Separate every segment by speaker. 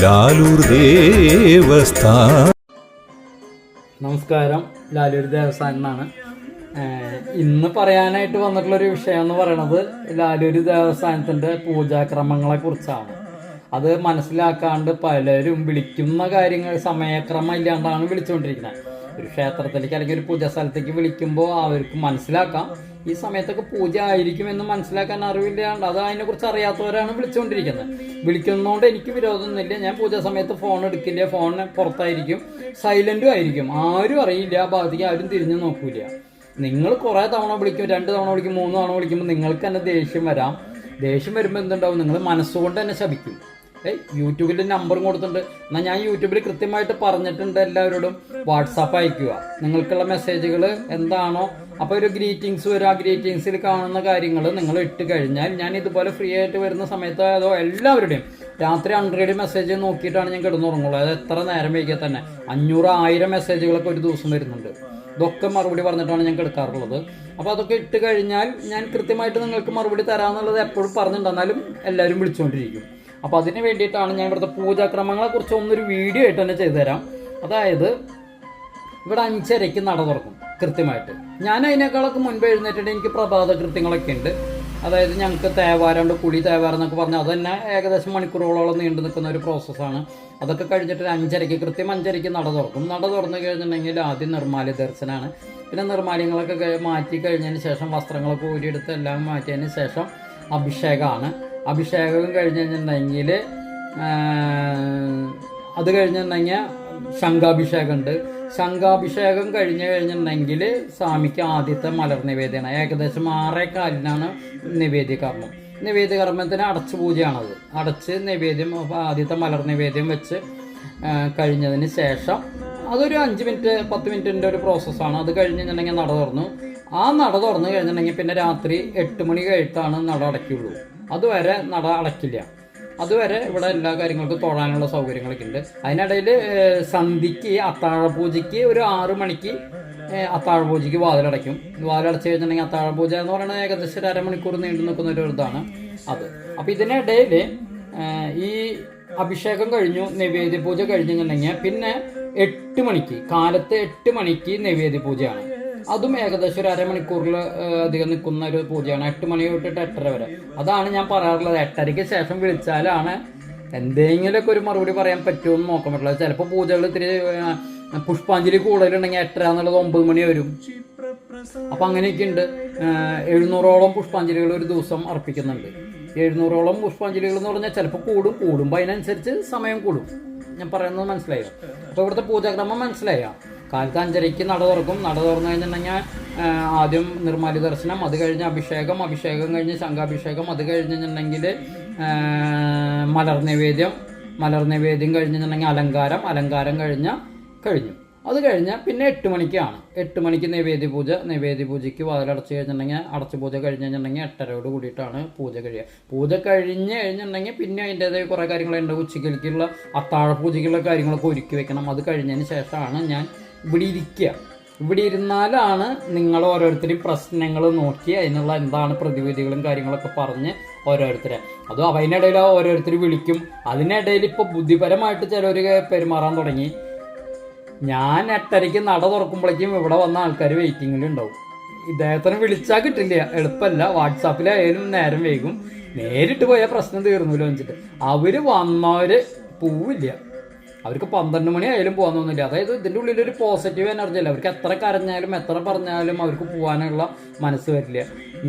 Speaker 1: ലാലൂർ ദേവസ്ഥാനം.
Speaker 2: നമസ്കാരം, ലാലൂർ ദേവസ്ഥാനം എന്നാണ്. ഇന്ന് പറയാനായിട്ട് വന്നിട്ടുള്ളൊരു വിഷയം എന്ന് പറയുന്നത് ലാലൂർ ദേവസ്ഥാനത്തിൻ്റെ പൂജാക്രമങ്ങളെ കുറിച്ചാണ്. അത് മനസ്സിലാക്കാണ്ട് പലരും വിളിക്കുന്ന കാര്യങ്ങൾ സമയക്രമം ഇല്ലാണ്ടാണ് വിളിച്ചുകൊണ്ടിരിക്കുന്നത്. ഒരു ക്ഷേത്രത്തിലേക്ക് അല്ലെങ്കിൽ ഒരു പൂജാ സ്ഥലത്തേക്ക് വിളിക്കുമ്പോൾ അവർക്ക് മനസ്സിലാക്കാം ഈ സമയത്തൊക്കെ പൂജ ആയിരിക്കുമെന്ന് മനസ്സിലാക്കാൻ അറിവില്ലാണ്ട് അത് അതിനെക്കുറിച്ച് അറിയാത്തവരാണ് വിളിച്ചുകൊണ്ടിരിക്കുന്നത്. വിളിക്കുന്നതുകൊണ്ട് എനിക്ക് വിരോധമൊന്നുമില്ല. ഞാൻ പൂജാ സമയത്ത് ഫോൺ എടുക്കില്ല, ഫോൺ പുറത്തായിരിക്കും, സൈലൻറ്റും ആയിരിക്കും. ആരും അറിയില്ല, ആ ഭാഗത്തേക്ക് ആരും തിരിഞ്ഞു നോക്കൂല. നിങ്ങൾ കുറേ തവണ വിളിക്കും, 2 തവണ വിളിക്കും, 3 തവണ വിളിക്കുമ്പോൾ നിങ്ങൾക്ക് തന്നെ ദേഷ്യം വരാം. ദേഷ്യം വരുമ്പോൾ എന്തുണ്ടാവും, നിങ്ങൾ മനസ്സുകൊണ്ട് തന്നെ ശപിക്കും. യൂട്യൂബിൽ നമ്പറും കൊടുത്തിട്ടുണ്ട്. എന്നാൽ ഞാൻ യൂട്യൂബിൽ കൃത്യമായിട്ട് പറഞ്ഞിട്ടുണ്ട്, എല്ലാവരോടും വാട്സാപ്പ് അയക്കുക, നിങ്ങൾക്കുള്ള മെസ്സേജുകൾ എന്താണോ. അപ്പോൾ ഒരു ഗ്രീറ്റിങ്സ് വരും, ആ ഗ്രീറ്റിങ്സിൽ കാണുന്ന കാര്യങ്ങൾ നിങ്ങൾ ഇട്ട് കഴിഞ്ഞാൽ ഞാൻ ഇതുപോലെ ഫ്രീ ആയിട്ട് വരുന്ന സമയത്ത് അതോ എല്ലാവരുടെയും രാത്രി 100 മെസ്സേജ് നോക്കിയിട്ടാണ് ഞാൻ കിടന്നുറങ്ങുള്ളൂ. അത് എത്ര നേരം വൈകിയാൽ തന്നെ 500-1000 മെസ്സേജുകളൊക്കെ ഒരു ദിവസം വരുന്നുണ്ട്. ഇതൊക്കെ മറുപടി പറഞ്ഞിട്ടാണ് ഞാൻ കിടക്കാറുള്ളത്. അപ്പോൾ അതൊക്കെ ഇട്ട് കഴിഞ്ഞാൽ ഞാൻ കൃത്യമായിട്ട് നിങ്ങൾക്ക് മറുപടി തരാമെന്നുള്ളത് എപ്പോഴും പറഞ്ഞിട്ടുണ്ടെന്നാലും എല്ലാവരും വിളിച്ചുകൊണ്ടിരിക്കും. അപ്പോൾ അതിന് വേണ്ടിയിട്ടാണ് ഞാൻ ഇവിടുത്തെ പൂജാക്രമങ്ങളെക്കുറിച്ച് ഒന്നൊരു വീഡിയോ ആയിട്ട് തന്നെ ചെയ്തു തരാം. അതായത് ഇവിടെ 5:30 നട തുറക്കും കൃത്യമായിട്ട്. ഞാൻ അതിനേക്കാളൊക്കെ മുൻപ് എഴുന്നേറ്റിട്ട് എനിക്ക് പ്രഭാത കൃത്യങ്ങളൊക്കെ ഉണ്ട്. അതായത് ഞങ്ങൾക്ക് തേവാരമുണ്ട്, കുളി തേവാരം എന്നൊക്കെ പറഞ്ഞാൽ അത് തന്നെ ഏകദേശം മണിക്കൂറുകളോളം നീണ്ടു നിൽക്കുന്ന ഒരു പ്രോസസ്സാണ്. അതൊക്കെ കഴിഞ്ഞിട്ട് 5:30 കൃത്യം 5:30 നട തുറക്കും. നട തുറന്നു കഴിഞ്ഞിട്ടുണ്ടെങ്കിൽ ആദ്യം നിർമ്മാല്യ ദർശനമാണ്. പിന്നെ നിർമ്മാല്യങ്ങളൊക്കെ മാറ്റി കഴിഞ്ഞതിന് ശേഷം വസ്ത്രങ്ങളൊക്കെ ഊരിയെടുത്ത് എല്ലാം മാറ്റിയതിന് ശേഷം അഭിഷേകമാണ്. അഭിഷേകം കഴിഞ്ഞ് കഴിഞ്ഞിട്ടുണ്ടെങ്കിൽ അത് കഴിഞ്ഞിട്ടുണ്ടെങ്കിൽ ശംഖാഭിഷേകമുണ്ട്. ശംഖാഭിഷേകം കഴിഞ്ഞിട്ടുണ്ടെങ്കിൽ സ്വാമിക്ക് ആദ്യത്തെ മലർ നിവേദ്യമാണ്. ഏകദേശം 6:15 നിവേദ്യകർമ്മം. നിവേദ്യകർമ്മത്തിന് അടച്ചു പൂജയാണത്. അടച്ച് നിവേദ്യം ആദ്യത്തെ മലർ നിവേദ്യം വെച്ച് കഴിഞ്ഞതിന് ശേഷം അതൊരു 5 മിനിറ്റ് 10 മിനിറ്റിൻ്റെ ഒരു പ്രോസസ്സാണ്. അത് കഴിഞ്ഞിട്ടുണ്ടെങ്കിൽ നട തുറന്നു. ആ നട തുറന്നു കഴിഞ്ഞിട്ടുണ്ടെങ്കിൽ പിന്നെ രാത്രി 8 മണി കഴിഞ്ഞിട്ടാണ് നട അടയ്ക്കുള്ളൂ. അതുവരെ നട അടയ്ക്കില്ല. അതുവരെ ഇവിടെ എല്ലാ കാര്യങ്ങൾക്കും തൊഴാനുള്ള സൗകര്യങ്ങളൊക്കെ ഉണ്ട്. അതിനിടയിൽ സന്ധ്യയ്ക്ക് അത്താഴപൂജയ്ക്ക് ഒരു 6 മണിക്ക് അത്താഴപൂജയ്ക്ക് വാതിലടയ്ക്കും. വാതിലടച്ച് കഴിഞ്ഞിട്ടുണ്ടെങ്കിൽ അത്താഴപൂജ എന്ന് പറയുന്നത് ഏകദേശം 1/2 മണിക്കൂർ നീണ്ടു നിൽക്കുന്ന ഒരു ഇതാണ് അത്. അപ്പോൾ ഇതിനിടയിൽ ഈ അഭിഷേകം കഴിഞ്ഞു, നിവേദ്യ പൂജ കഴിഞ്ഞിട്ടുണ്ടെങ്കിൽ പിന്നെ 8 മണിക്ക് കാലത്ത് 8 മണിക്ക് നിവേദ്യ പൂജയാണ്. അതും ഏകദേശം ഒരു 1/2 മണിക്കൂറിൽ അധികം നിൽക്കുന്ന ഒരു പൂജയാണ്. 8 മണി തൊട്ടിട്ട് 8:30 വരെ. അതാണ് ഞാൻ പറയാറുള്ളത്. 8:30ക്ക് ശേഷം വിളിച്ചാലാണ് എന്തെങ്കിലുമൊക്കെ ഒരു മറുപടി പറയാൻ പറ്റുമെന്ന് നോക്കാൻ പറ്റുള്ളത്. ചിലപ്പോൾ പൂജകൾ ഇത്തിരി പുഷ്പാഞ്ജലി കൂടുതലുണ്ടെങ്കിൽ 8:30 എന്നുള്ളത് 9 മണി വരും. അപ്പം അങ്ങനെയൊക്കെ ഉണ്ട്. 700ഓളം പുഷ്പാഞ്ജലികൾ ഒരു ദിവസം അർപ്പിക്കുന്നുണ്ട്. 700ഓളം പുഷ്പാഞ്ജലികൾ എന്ന് പറഞ്ഞാൽ ചിലപ്പോൾ കൂടുമ്പോൾ അതിനനുസരിച്ച് സമയം കൂടും. ഞാൻ പറയുന്നത് മനസ്സിലായോ? അപ്പോൾ ഇവിടുത്തെ പൂജാക്രമം മനസ്സിലായോ? കാലത്ത് 5:30 നട തുറക്കും. നട തുറന്നു കഴിഞ്ഞിട്ടുണ്ടെങ്കിൽ ആദ്യം നിർമ്മാല്യ ദർശനം, അത് കഴിഞ്ഞ് അഭിഷേകം കഴിഞ്ഞ് ശംഖാഭിഷേകം, അത് കഴിഞ്ഞിട്ടുണ്ടെങ്കിൽ മലർ നിവേദ്യം കഴിഞ്ഞിട്ടുണ്ടെങ്കിൽ അലങ്കാരം കഴിഞ്ഞു. അത് കഴിഞ്ഞാൽ പിന്നെ 8 മണിക്കാണ്. 8 മണിക്ക് നിവേദ്യ പൂജയ്ക്ക് വാതിലടച്ച് കഴിഞ്ഞിട്ടുണ്ടെങ്കിൽ അടച്ചു പൂജ കഴിഞ്ഞ് കഴിഞ്ഞിട്ടുണ്ടെങ്കിൽ 8:30യോട് കൂടിയിട്ടാണ് പൂജ കഴിയുക. പൂജ കഴിഞ്ഞിട്ടുണ്ടെങ്കിൽ പിന്നെ അതിൻ്റേതായ കുറേ കാര്യങ്ങളുണ്ട്. ഉച്ചയ്ക്കുള്ള അത്താഴ പൂജയ്ക്കുള്ള കാര്യങ്ങളൊക്കെ ഒരുക്കി വെക്കണം. അത് കഴിഞ്ഞതിന് ശേഷമാണ് ഞാൻ ഇവിടെ ഇരിക്കുക. ഇവിടെ ഇരുന്നാലാണ് നിങ്ങൾ ഓരോരുത്തരും പ്രശ്നങ്ങൾ നോക്കി അതിനുള്ള എന്താണ് പ്രതിവിധികളും കാര്യങ്ങളൊക്കെ പറഞ്ഞ് ഓരോരുത്തരെ അതും അതിനിടയിൽ ഓരോരുത്തർ വിളിക്കും. അതിനിടയിൽ ഇപ്പോൾ ബുദ്ധിപരമായിട്ട് ചിലർ പെരുമാറാൻ തുടങ്ങി. ഞാൻ 8:30 നട തുറക്കുമ്പോഴേക്കും ഇവിടെ വന്ന ആൾക്കാർ വെയിറ്റിങ്ങിലുണ്ടാവും. ഇദ്ദേഹത്തിന് വിളിച്ചാൽ കിട്ടില്ല, എളുപ്പമല്ല. വാട്സാപ്പിലായാലും നേരം വൈകും. നേരിട്ട് പോയാൽ പ്രശ്നം തീർന്നില്ല വെച്ചിട്ട് അവർ വന്നവർ പോവില്ല. അവർക്ക് 12 മണി ആയാലും പോകാൻ തോന്നില്ല. അതായത് ഇതിൻ്റെ ഉള്ളിലൊരു പോസിറ്റീവ് എനർജി അല്ല. അവർക്ക് എത്ര കരഞ്ഞാലും എത്ര പറഞ്ഞാലും അവർക്ക് പോകാനുള്ള മനസ്സ് വരില്ല.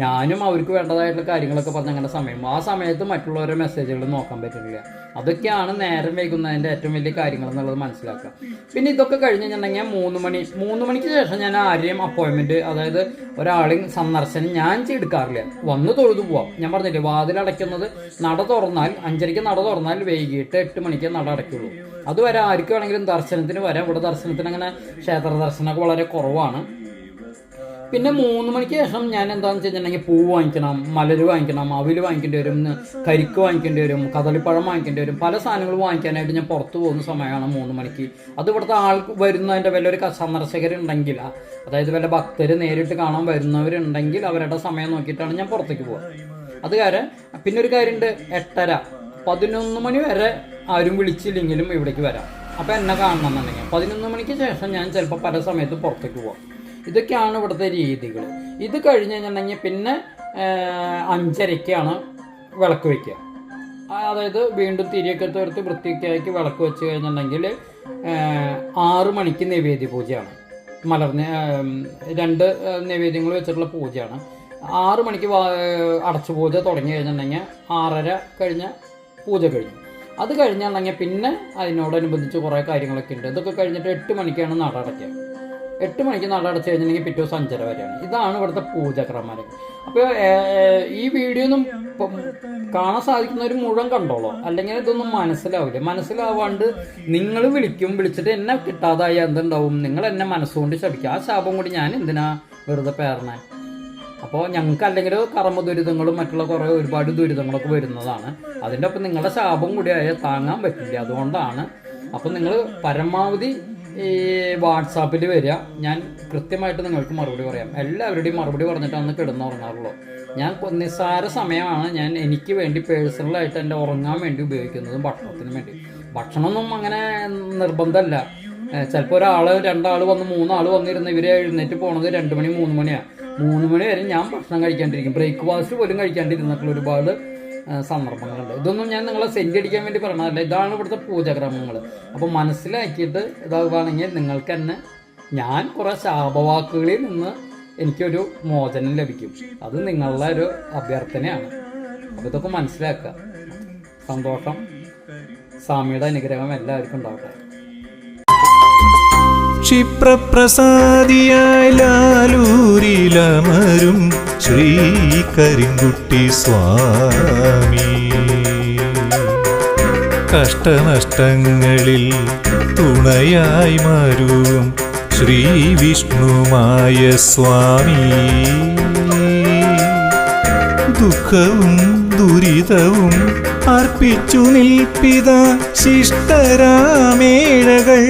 Speaker 2: ഞാനും അവർക്ക് വേണ്ടതായിട്ടുള്ള കാര്യങ്ങളൊക്കെ പറഞ്ഞ് അങ്ങനെ ആ സമയത്ത് മറ്റുള്ളവരുടെ മെസ്സേജുകൾ നോക്കാൻ പറ്റില്ല. അതൊക്കെയാണ് നേരം വൈകുന്നതിൻ്റെ ഏറ്റവും വലിയ കാര്യങ്ങൾ എന്നുള്ളത് മനസ്സിലാക്കുക. പിന്നെ ഇതൊക്കെ കഴിഞ്ഞ് കഴിഞ്ഞിട്ടുണ്ടെങ്കിൽ 3 മണിക്ക് ശേഷം ഞാൻ ആരെയും അപ്പോയിൻമെൻറ്റ്, അതായത് ഒരാളെയും സന്ദർശനം ഞാൻ എടുക്കാറില്ല. വന്ന് തൊഴുതു പോവാം. ഞാൻ പറഞ്ഞില്ലേ, വാതിലടയ്ക്കുന്നത് നട തുറന്നാൽ 5:30 നട തുറന്നാൽ വൈകിട്ട് 8 മണിക്ക് നട അടയ്ക്കുള്ളൂ. അതുവരെ ആർക്ക് വേണമെങ്കിലും ദർശനത്തിന് വരാം. ഇവിടെ ദർശനത്തിന് അങ്ങനെ ക്ഷേത്ര ദർശനമൊക്കെ വളരെ കുറവാണ്. പിന്നെ 3 മണിക്ക് ശേഷം ഞാൻ എന്താണെന്ന് വെച്ചിട്ടുണ്ടെങ്കിൽ പൂ വാങ്ങിക്കണം, മലര് വാങ്ങിക്കണം, അവിൽ വാങ്ങിക്കേണ്ടി വരും, കരിക്ക് വാങ്ങിക്കേണ്ടി വരും, കദളിപ്പഴം വാങ്ങിക്കേണ്ടി വരും. പല സാധനങ്ങൾ വാങ്ങിക്കാനായിട്ട് ഞാൻ പുറത്ത് പോകുന്ന സമയമാണ് 3 മണിക്ക്. അത് ഇവിടുത്തെ വരുന്നതിൻ്റെ വല്ലൊരു സന്ദർശകരുണ്ടെങ്കിൽ, അതായത് വല്ല ഭക്തർ നേരിട്ട് കാണാൻ വരുന്നവരുണ്ടെങ്കിൽ അവരുടെ സമയം നോക്കിയിട്ടാണ് ഞാൻ പുറത്തേക്ക് പോകുക. അത് കാരണം പിന്നെ ഒരു കാര്യമുണ്ട്, 8:30 11 മണി വരെ ആരും വിളിച്ചില്ലെങ്കിലും ഇവിടേക്ക് വരാം. അപ്പോൾ എന്നെ കാണണമെന്നുണ്ടെങ്കിൽ 11 മണിക്ക് ശേഷം ഞാൻ ചിലപ്പോൾ പല സമയത്ത് പുറത്തേക്ക് പോവാം. ഇതൊക്കെയാണ് ഇവിടുത്തെ രീതികൾ. ഇത് കഴിഞ്ഞ് കഴിഞ്ഞിട്ടുണ്ടെങ്കിൽ പിന്നെ 5:30ക്കാണ് വിളക്ക് വയ്ക്കുക. അതായത് വീണ്ടും തിരിയൊക്കെ തീർത്ത് വൃത്തിയാക്കി വിളക്ക് വെച്ച് കഴിഞ്ഞിട്ടുണ്ടെങ്കിൽ 6 മണിക്ക് നൈവേദ്യ പൂജയാണ്. മലർന്ന് 2 നൈവേദ്യങ്ങൾ വെച്ചിട്ടുള്ള പൂജയാണ്. 6 മണിക്ക് അടച്ചു പൂജ തുടങ്ങി കഴിഞ്ഞിട്ടുണ്ടെങ്കിൽ 6:30 കഴിഞ്ഞ പൂജ കഴിഞ്ഞു. അത് കഴിഞ്ഞിട്ടുണ്ടെങ്കിൽ പിന്നെ അതിനോടനുബന്ധിച്ച് കുറേ കാര്യങ്ങളൊക്കെ ഉണ്ട്. ഇതൊക്കെ കഴിഞ്ഞിട്ട് 8 മണിക്കാണ് നട അടയ്ക്കുക. 8 മണിക്ക് നട അടച്ചു കഴിഞ്ഞിട്ടുണ്ടെങ്കിൽ പിറ്റേ ദിവസം 5:30 വരെയാണ്. ഇതാണ് ഇവിടുത്തെ പൂജക്രമം. അപ്പോൾ ഈ വീഡിയോ ഒന്നും കാണാൻ സാധിക്കുന്നവർ മുഴുവൻ കണ്ടോളൂ, അല്ലെങ്കിൽ ഇതൊന്നും മനസ്സിലാവില്ല. മനസ്സിലാവാണ്ട് നിങ്ങൾ വിളിച്ചിട്ട് എന്നെ കിട്ടാതായി എന്തുണ്ടാവും? നിങ്ങൾ എന്നെ മനസ്സുകൊണ്ട് ശപിക്കുക. ആ ശാപം കൂടി ഞാൻ എന്തിനാ വെറുതെ പേരണേ? അപ്പോൾ ഞങ്ങൾക്ക് അല്ലെങ്കിൽ കർമ്മ ദുരിതങ്ങളും മറ്റുള്ള കുറേ ഒരുപാട് ദുരിതങ്ങളൊക്കെ വരുന്നതാണ്. അതിൻ്റെ ഒപ്പം നിങ്ങളുടെ ശാപം കൂടി ആയാൽ താങ്ങാൻ പറ്റില്ല. അതുകൊണ്ടാണ്. അപ്പോൾ നിങ്ങൾ പരമാവധി ഈ വാട്സാപ്പിൽ വരിക. ഞാൻ കൃത്യമായിട്ട് നിങ്ങൾക്ക് മറുപടി പറയാം. എല്ലാവരുടെയും മറുപടി പറഞ്ഞിട്ടാണ് കിടന്നുറങ്ങാറുള്ളൂ. ഞാൻ നിസ്സാര സമയമാണ് ഞാൻ എനിക്ക് വേണ്ടി പേഴ്സണലായിട്ട് എൻ്റെ ഉറങ്ങാൻ വേണ്ടി ഉപയോഗിക്കുന്നതും ഭക്ഷണത്തിന് വേണ്ടി. ഭക്ഷണമൊന്നും അങ്ങനെ നിർബന്ധമല്ല. ചിലപ്പോൾ 1 2 ആൾ വന്ന് 3 ആൾ വന്നിരുന്ന് ഇവർ എഴുന്നേറ്റ് പോണത് 2 മണി 3 മണിയാണ്. 3 മണി വരെ ഞാൻ ഭക്ഷണം കഴിക്കാണ്ടിരിക്കും. ബ്രേക്ക്ഫാസ്റ്റ് പോലും കഴിക്കാണ്ടിരുന്നിട്ടുള്ള ഒരുപാട് സന്ദർഭങ്ങളുണ്ട്. ഇതൊന്നും ഞാൻ നിങ്ങളെ സെൻഡ് അടിക്കാൻ വേണ്ടി പറയണതല്ല. ഇതാണ് ഇവിടുത്തെ പൂജക്രമങ്ങൾ. അപ്പോൾ മനസ്സിലാക്കിയിട്ട് ഇതാവുകയാണെങ്കിൽ നിങ്ങൾക്ക് തന്നെ ഞാൻ കുറേ ശാപവാക്കുകളിൽ നിന്ന് എനിക്കൊരു മോചനം ലഭിക്കും. അത് നിങ്ങളുടെ ഒരു അഭ്യർത്ഥനയാണ്. അപ്പോൾ ഇതൊക്കെ മനസ്സിലാക്കുക. സന്തോഷം. സ്വാമിയുടെ അനുഗ്രഹം എല്ലാവർക്കും ഉണ്ടാവട്ടെ.
Speaker 1: ക്ഷിപ്രപ്രസാദിയായി ലാലൂരിലമരും ശ്രീ കരിങ്കുട്ടി സ്വാമി, കഷ്ടനഷ്ടങ്ങളിൽ തുണയായി മരുവും ശ്രീ വിഷ്ണുമായ സ്വാമി, ദുഃഖവും ദുരിതവും അർപ്പിച്ചു നിൽപ്പിത ശിഷ്ടരാമേഴകൾ